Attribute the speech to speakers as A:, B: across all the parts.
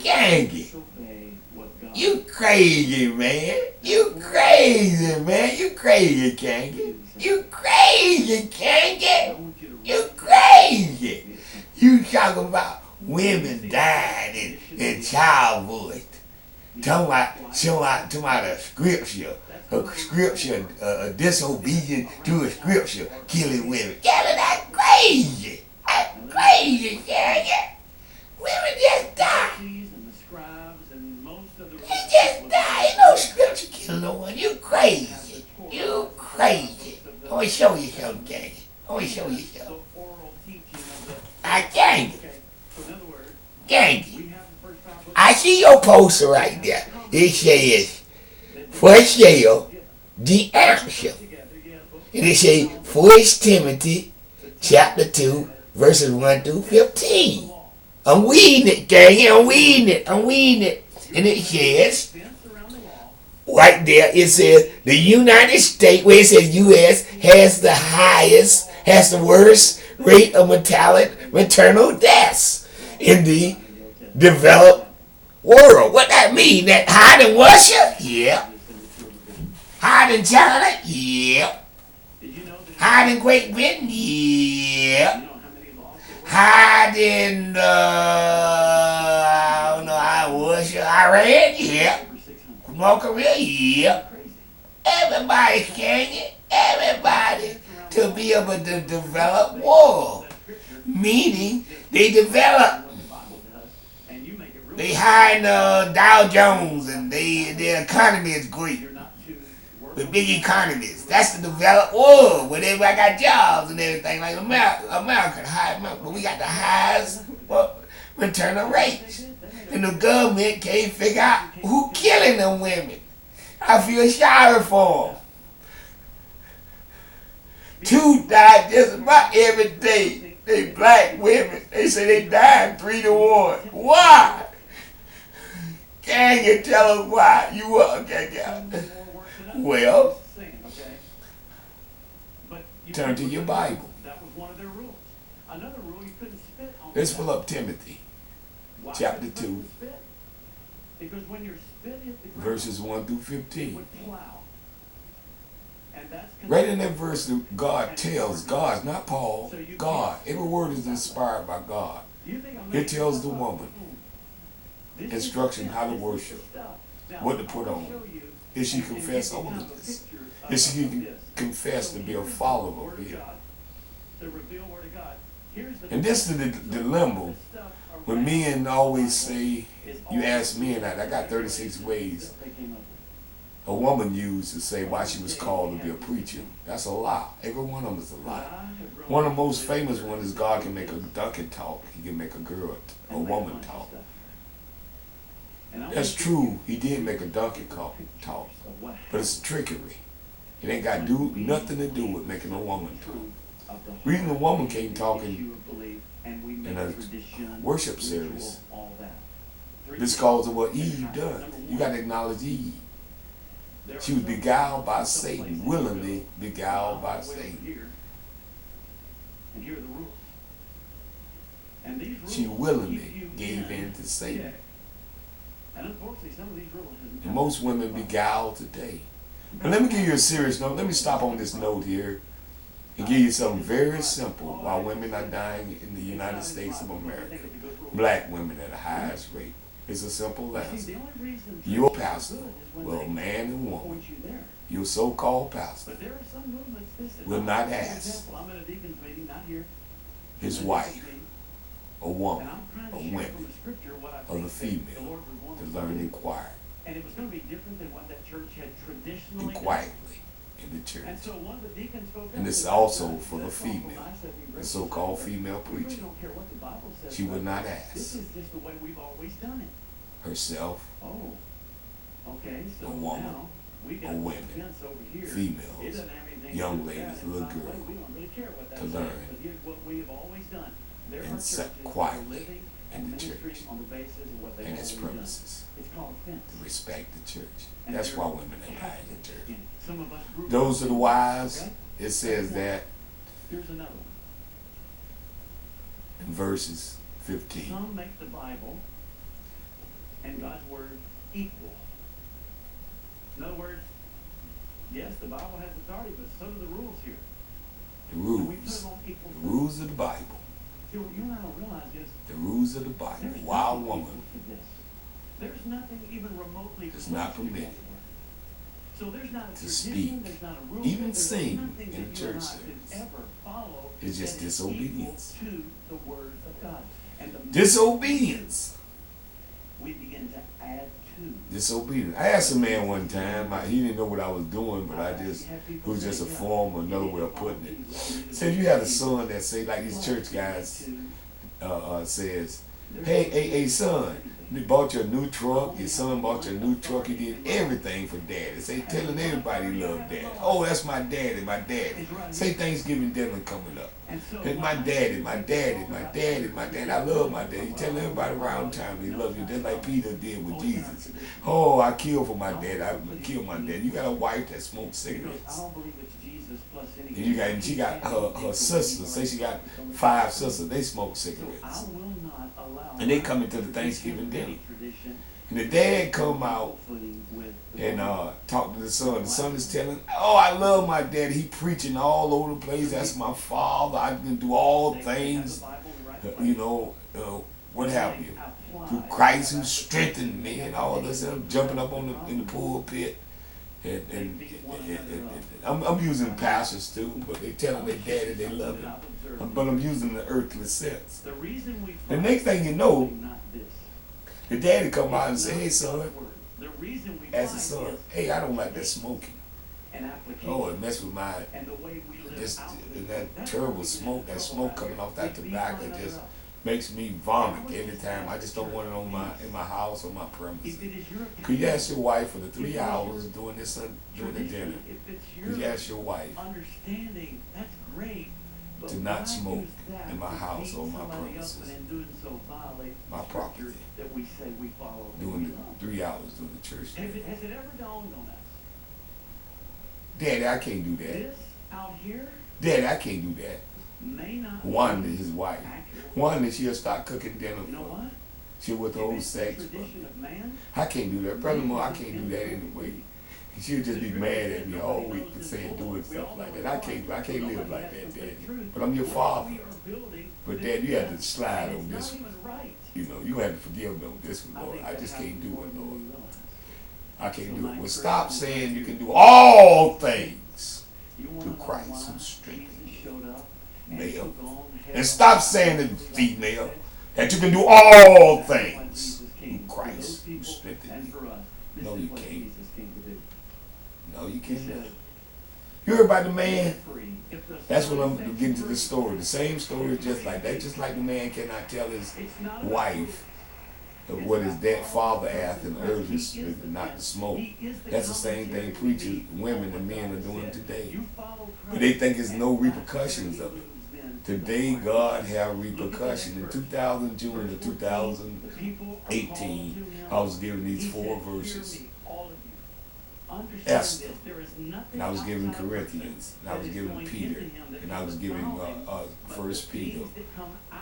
A: Dang it. You crazy, man. You crazy, man. You crazy, Kangy. You crazy, Kangy. You crazy. You talking about women dying in childhood. Talking about a scripture, disobedient to a scripture, killing women. Kelly, that's crazy. That's crazy, Kangy. Women just die. He just died. Ain't no scripture killing no one. You crazy. You crazy. I want to show you something, Kangy. I want to show you something. I can't. Kangy. I see your poster right there. It says, for sale, the answer. And it says, 1 Timothy chapter 2, verses 1 through 15. I'm reading it, Kangy. I'm reading it. And it says, right there, it says, the United States, where it says U.S., has the worst rate of maternal deaths in the developed world. What that mean? That higher than Russia? Yeah. Higher than China? Yeah. Higher than Great Britain? Yeah. Higher than, I don't know, Russia, Iran? Yeah. North Korea? Yeah. Everybody can it. Everybody to be able to develop war. Meaning, they develop. They hire Dow Jones and their economy is great. The big economies. That's the developed world where everybody got jobs and everything like America, high America. But we got the highest maternal rates. And the government can't figure out who killing them women. I feel sorry for them. 2 die just about every day. They black women. They say they dying 3 to 1. Why? Can you tell us why? You okay? Well, turn to your Bible. Let's pull up Timothy, chapter 2, verses 1 through 15. Right in that verse, God tells, God, not Paul, God. Every word is inspired by God. It tells the woman instruction how to worship, what to put on. If she confess holiness, if she confess to be a follower of Him. And this is the dilemma when men always say, you ask men that, I got 36 ways a woman used to say why she was called to be a preacher. That's a lie. Every one of them is a lie. One of the most famous ones is God can make a donkey talk. He can make a woman talk. That's true. He did make a donkey talk, but it's trickery. It ain't got nothing to do with making a woman talk. Reason a woman can't talk in a worship service, this because of what Eve done. You got to acknowledge Eve. She was beguiled by Satan, willingly beguiled by Satan. She willingly gave in to Satan. And most women beguiled today. But let me give you a serious note. Let me stop on this note here and give you something very simple why women are dying in the United States of America. Black women at the highest rate. It's a simple lesson. You're a pastor, well, man and woman. Your so-called pastor will not ask his wife, a woman, a woman, or the female to learn and inquire. And quietly in the church. And this is also for the female, the so-called female preacher. She would not ask herself, a woman, or women, females, young ladies, little girls, to learn and sit quietly in the church and its premises. To respect the church. That's why women are dying in the church. Those are the wives. It says that in verses 15.
B: Some make the Bible and God's word equal. In other words, yes, the Bible has authority, but so do the rules here.
A: The
B: And we put
A: rules.
B: them on equal
A: The
B: footing.
A: rules of the Bible.
B: See, what you and I don't realize is
A: The rules of the Bible.
B: there's
A: Wild
B: nothing
A: woman
B: equal to this. There's nothing even remotely
A: is
B: close
A: not
B: to God's
A: permitted
B: word. So there's not a
A: to
B: tradition,
A: speak,
B: there's not a rule,
A: even
B: there's
A: sing
B: nothing
A: in a
B: that you and
A: church
B: I could
A: service.
B: ever follow
A: It's just
B: that is
A: disobedience.
B: equal to the word of God. And the
A: Disobedience.
B: we begin to add to.
A: Disobedience. I asked a man one time, he didn't know what I was doing, but it was just a form or another way of putting it. Said you had a son that say, like these church guys says, hey son, you bought your new truck, your son bought your new truck, he did everything for daddy. Say telling everybody he loved daddy. Oh, that's my daddy, my daddy. Say Thanksgiving dinner coming up. It's my daddy, my daddy, my daddy, my daddy. I love my daddy. You tell everybody around town he loves you, just like Peter did with Jesus. Oh, I kill for my daddy. I kill my daddy. You got a wife that smokes cigarettes. And she got her sister. Say she got 5 sisters. They smoke cigarettes. And they come into the Thanksgiving dinner. And the dad come out and talk to the son. The son is telling, oh, I love my daddy. He preaching all over the place. That's my father. I can do all things, what have you. Through Christ who strengthened me and all this. And I'm jumping up in the pulpit. And I'm using pastors too, but they telling their daddy they love him. But I'm using the earthly sense. The next thing you know, the daddy come out and say, hey son, ask the son, hey, I don't like that smoking. Oh, it messed with my, that terrible smoke, that smoke coming off that tobacco just makes me vomit every time. I just don't want it in my house or my premises. Could you ask your wife for the 3 hours during the dinner? Could you ask your wife to not smoke in my house or my premises, my property, during the 3 hours during the church dinner?
B: Has it ever dawned on us?
A: Daddy, I can't do that.
B: This out here
A: Daddy, I can't do that.
B: may not
A: Wanda,
B: be
A: his wife.
B: accurate.
A: Wanda, she'll start cooking dinner
B: You know
A: for
B: what?
A: she'll with the
B: If
A: old
B: it's the
A: sex.
B: tradition of man,
A: I can't do that. Brother-in-law, I can't do that anyway. And she'll just be mad at me all week for saying doing stuff like that. I can't live like that, Daddy. But I'm your father.
B: we are building
A: But Dad, you have to slide
B: and
A: on
B: it's
A: this
B: not
A: one.
B: even right.
A: You have to forgive me on this one,
B: I
A: Lord.
B: think
A: I
B: that
A: just can't
B: happens
A: do
B: more
A: it,
B: than we
A: Lord.
B: realize.
A: I can't do it. Well, stop saying you can do all things
B: You wanna
A: through
B: know
A: Christ
B: why
A: who strengthens
B: Jesus showed up and
A: male.
B: took on hell
A: And stop saying to female that you can do all things through Christ who strengthens
B: and
A: you.
B: for us. This
A: No,
B: is
A: you
B: what
A: can't.
B: Jesus came to do.
A: No, you
B: He
A: can't.
B: said,
A: You heard about the man?
B: free. If the
A: That's
B: Son
A: what I'm
B: sets you
A: getting to
B: free,
A: the story. The same story, just like that. Just like the man cannot tell his
B: it's not about
A: wife of what his father asked him earlier not to smoke. That's the same thing preachers, women, and men are doing today. But they think there's no repercussions of it. Today, God have repercussions. In 2000, June of 2018, I was given these 4 verses. Esther, and I was given Corinthians, and I was given Peter, and I was given 1 Peter,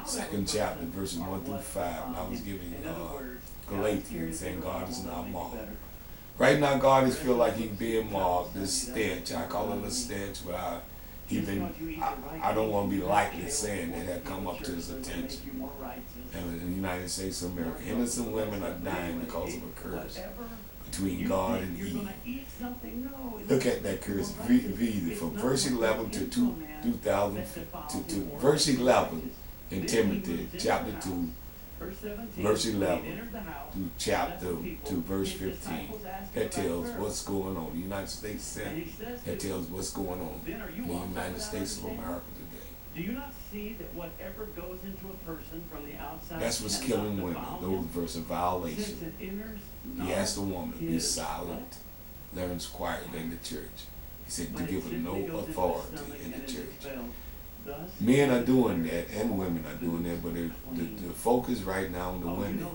A: 2nd chapter, verses 1 through 5, and I was giving Galatians, saying God is not mocked. Right now, God is feel like He's being mocked. This stench, I call it a stench, but I don't want to be lightly saying that had come up to His attention. And in the United States of America, innocent women are dying because of a curse between God and Eve. Look at that curse, from verse 11 to 2000 to verse 11 in Timothy chapter 2, verse 11 to chapter to verse 15. That tells what's going on. The United States Senate, that tells what's going on in the United States of America today.
B: Do you not see that whatever goes into a person from the outside?
A: That's what's killing women. Those verses of violation. He asked the woman to be silent, learns quietly in the church. He said to give her no authority in the church. Men are doing that and women are doing that, but the focus right now on the women.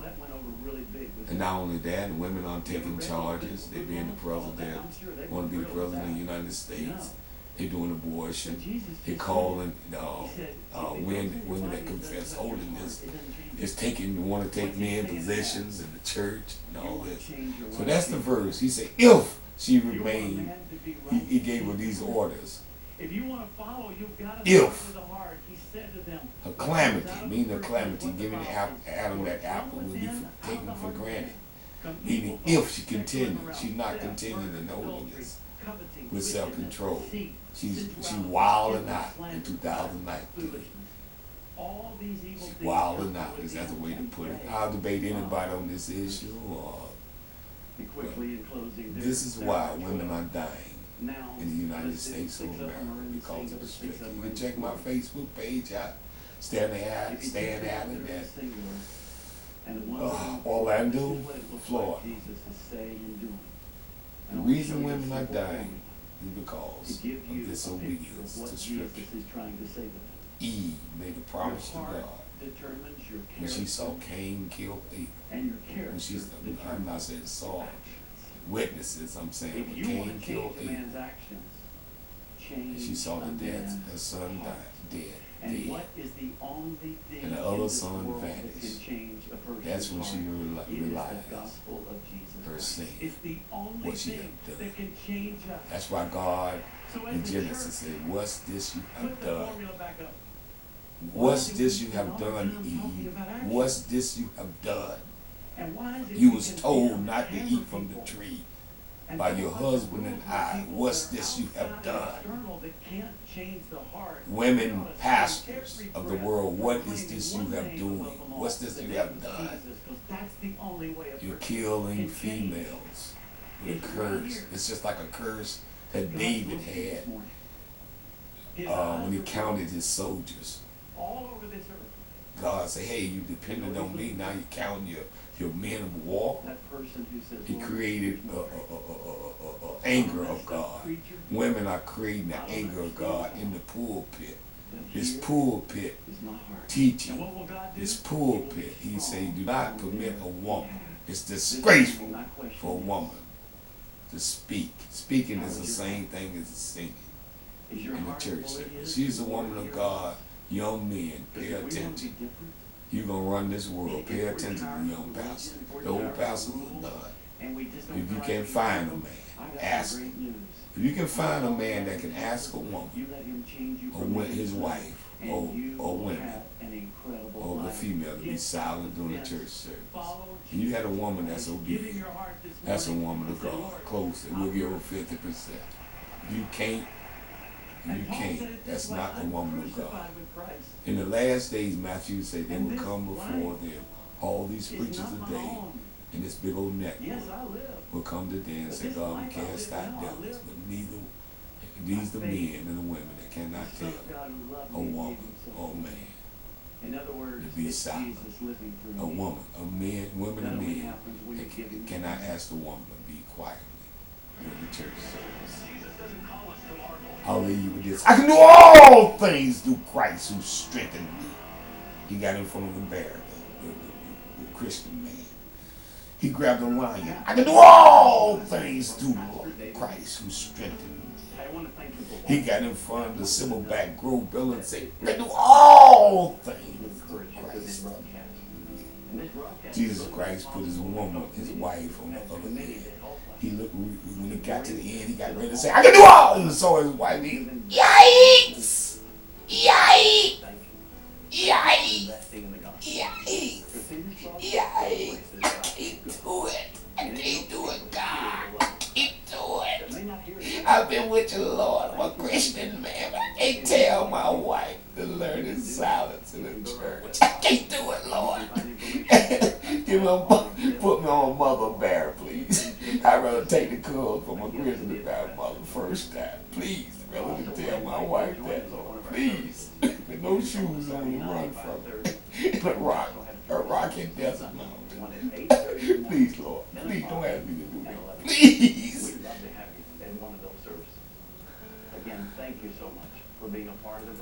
A: And not only that, the women are taking charges. They're being the president, want to be the president of the United States. They doing abortion.
B: But Jesus
A: They
B: just
A: calling
B: said, if
A: women that confess holiness is want to take men positions in the church and all this. So that's the verse. He said, if she remained, he gave her these orders.
B: If you want to follow, you've got to
A: If
B: start with the heart. He said to them,
A: a calamity, meaning a calamity, giving Adam that apple will be taken for granted. Meaning, if she continued, she's not continuing in holiness with self-control. She's wilding out in 2019. She's wilding out. Is that the way to put it? I'll debate anybody on this issue. This is why women are dying in the United States of America because of the strict. You can check my Facebook page out. Stan Allen at Orlando, Florida. The reason women are dying is because of disobedience to Scripture. Eve made a promise to God when she saw Cain kill Abel. When she, I'm not saying saw witnesses, I'm saying when Cain killed Abel, and she saw the death, her son died, dead. And the other son vanished. That's when she realized her sin, what she had done. That's why God in Genesis said, what's this you have done? What's this you have done, Eve? What's this you have done? You was told not to eat from the tree by your husband and I. What's this you have done? Women pastors of the world, what is this you have doing? What's this you have done? You're killing females with a curse. It's just like a curse that David had when he counted his soldiers. God said, hey, you depended on me, now you're counting your men of war. He created anger of God. Women are creating the anger of God in the pulpit. This pulpit teaching, this pulpit, he said, do not permit a woman. It's disgraceful for a woman to speak. Speaking is the same thing as singing in the church service. She's a woman of God. Young men, pay attention. You're going to run this world. Pay attention to the young pastor. The old pastors are done. If you can't find a man, ask him. If you can find a man that can ask a woman, or his wife, or women, or the female to be silent during the church service. And you had a woman that's obedient. That's a woman of God. Close it. We'll give her 50%. You can't. That's not the woman of God. In the last days, Matthew said they will come before them. All these preachers today, in this big old network, will come today and say, God, we cast out devils. But neither, these the men and the women that cannot tell a woman or a man to be silent. A woman, women and men that cannot ask the woman to be quietly in the church service. I'll leave you with this. I can do all things through Christ who strengthened me. He got in front of the bear, the Christian man. He grabbed a lion. I can do all things through Christ who strengthened me. He got in front of the silverback grove bill and said, I can do all things through Christ. Jesus Christ put his woman, his wife, on the other end. He looked, when he got to the end, he got ready to say, I can do all. And so his wife, yikes! Yikes! Yikes! Yikes! Yikes! I can't do it. I can't do it, God. I can't do it. I've been with you, Lord. I'm a Christian man, but I can't tell my wife to learn in silence in the church. I can't do it, Lord. Put me on Mother Bear, please. I'd rather take the cubs from a grizzly bear mother first time. Please, rather than tell my wife that, Lord. Please. With no shoes on to run from her. But rock in desert mountain. Please, Lord. Please don't ask me to do that. Please.
B: We'd love to have you in one of those services. Again, thank you so much for being a part of the